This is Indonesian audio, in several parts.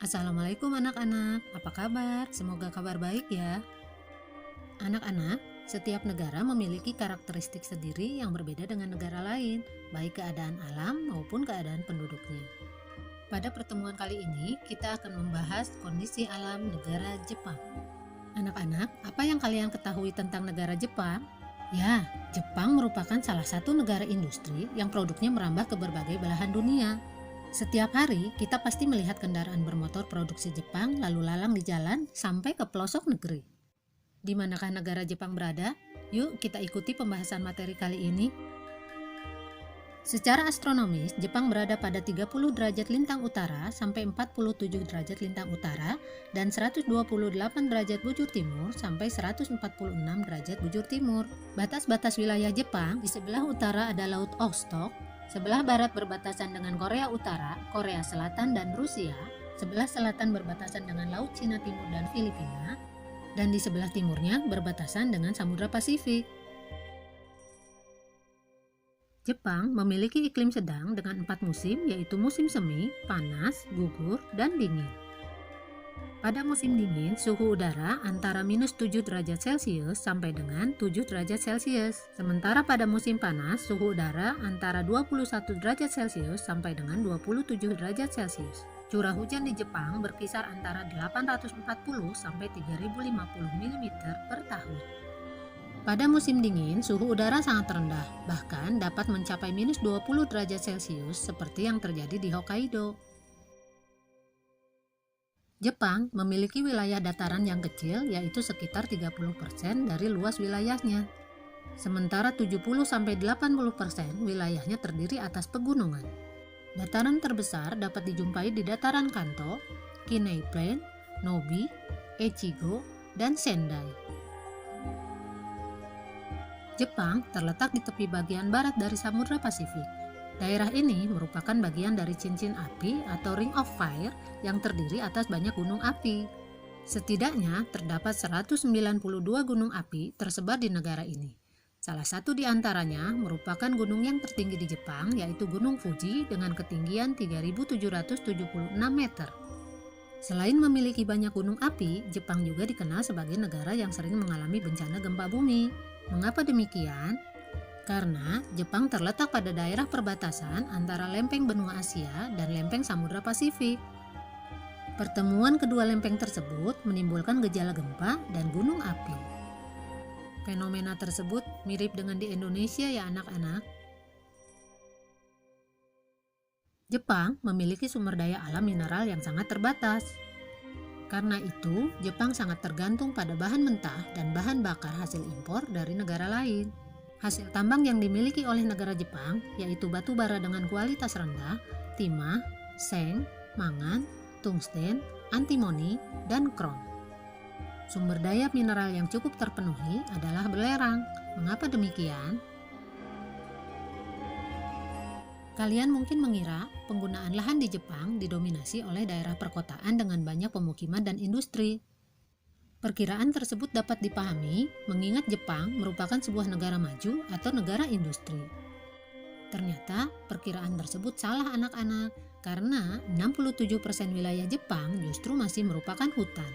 Assalamualaikum anak-anak, apa kabar? Semoga kabar baik ya. Anak-anak, setiap negara memiliki karakteristik sendiri yang berbeda dengan negara lain, baik keadaan alam maupun keadaan penduduknya. Pada pertemuan kali ini, kita akan membahas kondisi alam negara Jepang. Anak-anak, apa yang kalian ketahui tentang negara Jepang? Ya, Jepang merupakan salah satu negara industri yang produknya merambah ke berbagai belahan dunia. Setiap hari, kita pasti melihat kendaraan bermotor produksi Jepang lalu lalang di jalan sampai ke pelosok negeri. Di manakah negara Jepang berada? Yuk kita ikuti pembahasan materi kali ini. Secara astronomis, Jepang berada pada 30 derajat lintang utara sampai 47 derajat lintang utara dan 128 derajat bujur timur sampai 146 derajat bujur timur. Batas-batas wilayah Jepang di sebelah utara ada Laut Okhotsk, sebelah barat berbatasan dengan Korea Utara, Korea Selatan, dan Rusia. Sebelah selatan berbatasan dengan Laut Cina Timur dan Filipina. Dan di sebelah timurnya berbatasan dengan Samudra Pasifik. Jepang memiliki iklim sedang dengan 4 musim, yaitu musim semi, panas, gugur, dan dingin. Pada musim dingin, suhu udara antara -7 derajat Celcius sampai dengan 7 derajat Celcius. Sementara pada musim panas, suhu udara antara 21 derajat Celcius sampai dengan 27 derajat Celcius. Curah hujan di Jepang berkisar antara 840 sampai 3050 mm per tahun. Pada musim dingin, suhu udara sangat rendah, bahkan dapat mencapai -20 derajat Celcius seperti yang terjadi di Hokkaido. Jepang memiliki wilayah dataran yang kecil, yaitu sekitar 30% dari luas wilayahnya. Sementara 70-80% wilayahnya terdiri atas pegunungan. Dataran terbesar dapat dijumpai di dataran Kanto, Kinei Plain, Nobi, Echigo, dan Sendai. Jepang terletak di tepi bagian barat dari Samudra Pasifik. Daerah ini merupakan bagian dari cincin api atau Ring of Fire yang terdiri atas banyak gunung api. Setidaknya terdapat 192 gunung api tersebar di negara ini. Salah satu di antaranya merupakan gunung yang tertinggi di Jepang, yaitu Gunung Fuji dengan ketinggian 3.776 meter. Selain memiliki banyak gunung api, Jepang juga dikenal sebagai negara yang sering mengalami bencana gempa bumi. Mengapa demikian? Karena Jepang terletak pada daerah perbatasan antara lempeng benua Asia dan lempeng Samudra Pasifik. Pertemuan kedua lempeng tersebut menimbulkan gejala gempa dan gunung api. Fenomena tersebut mirip dengan di Indonesia ya anak-anak. Jepang memiliki sumber daya alam mineral yang sangat terbatas. Karena itu, Jepang sangat tergantung pada bahan mentah dan bahan bakar hasil impor dari negara lain. Hasil tambang yang dimiliki oleh negara Jepang yaitu batu bara dengan kualitas rendah, timah, seng, mangan, tungsten, antimoni, dan krom. Sumber daya mineral yang cukup terpenuhi adalah belerang. Mengapa demikian? Kalian mungkin mengira penggunaan lahan di Jepang didominasi oleh daerah perkotaan dengan banyak pemukiman dan industri. Perkiraan tersebut dapat dipahami mengingat Jepang merupakan sebuah negara maju atau negara industri. Ternyata perkiraan tersebut salah anak-anak, karena 67% wilayah Jepang justru masih merupakan hutan.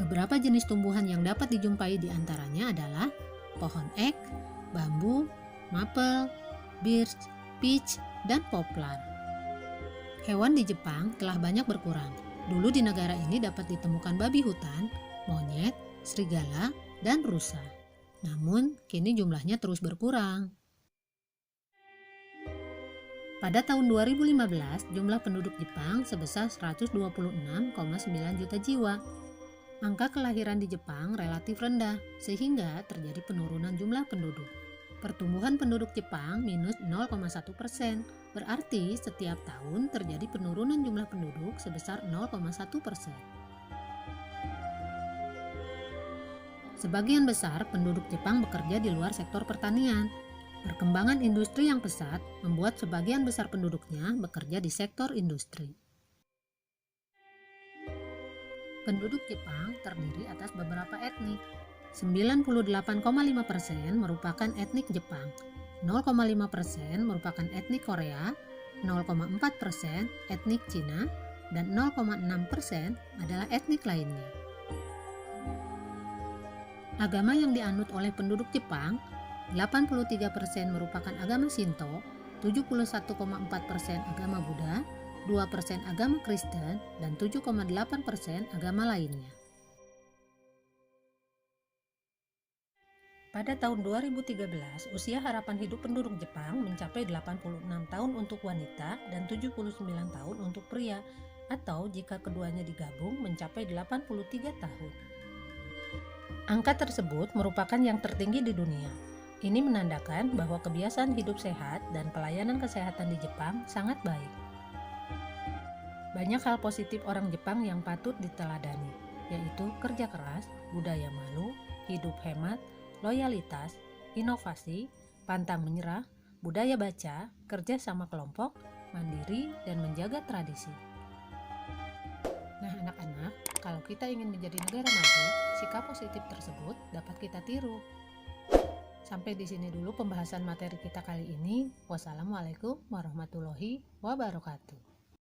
Beberapa jenis tumbuhan yang dapat dijumpai di antaranya adalah pohon ek, bambu, maple, birch, peach, dan poplar. Hewan di Jepang telah banyak berkurang. Dulu di negara ini dapat ditemukan babi hutan, monyet, serigala, dan rusa. Namun, kini jumlahnya terus berkurang. Pada tahun 2015, jumlah penduduk Jepang sebesar 126,9 juta jiwa. Angka kelahiran di Jepang relatif rendah, sehingga terjadi penurunan jumlah penduduk. Pertumbuhan penduduk Jepang minus 0,1%, berarti setiap tahun terjadi penurunan jumlah penduduk sebesar 0,1%. Sebagian besar penduduk Jepang bekerja di luar sektor pertanian. Perkembangan industri yang pesat membuat sebagian besar penduduknya bekerja di sektor industri. Penduduk Jepang terdiri atas beberapa etnik. 98,5% merupakan etnik Jepang, 0,5% merupakan etnik Korea, 0,4% etnik Cina, dan 0,6% adalah etnik lainnya. Agama yang dianut oleh penduduk Jepang, 83% merupakan agama Shinto, 71,4% agama Buddha, 2% agama Kristen, dan 7,8% agama lainnya. Pada tahun 2013, usia harapan hidup penduduk Jepang mencapai 86 tahun untuk wanita dan 79 tahun untuk pria, atau jika keduanya digabung mencapai 83 tahun. Angka tersebut merupakan yang tertinggi di dunia. Ini menandakan bahwa kebiasaan hidup sehat dan pelayanan kesehatan di Jepang sangat baik. Banyak hal positif orang Jepang yang patut diteladani, yaitu kerja keras, budaya malu, hidup hemat, loyalitas, inovasi, pantang menyerah, budaya baca, kerja sama kelompok, mandiri, dan menjaga tradisi. Nah anak-anak, kalau kita ingin menjadi negara maju, sikap positif tersebut dapat kita tiru. Sampai di sini dulu pembahasan materi kita kali ini. Wassalamualaikum warahmatullahi wabarakatuh.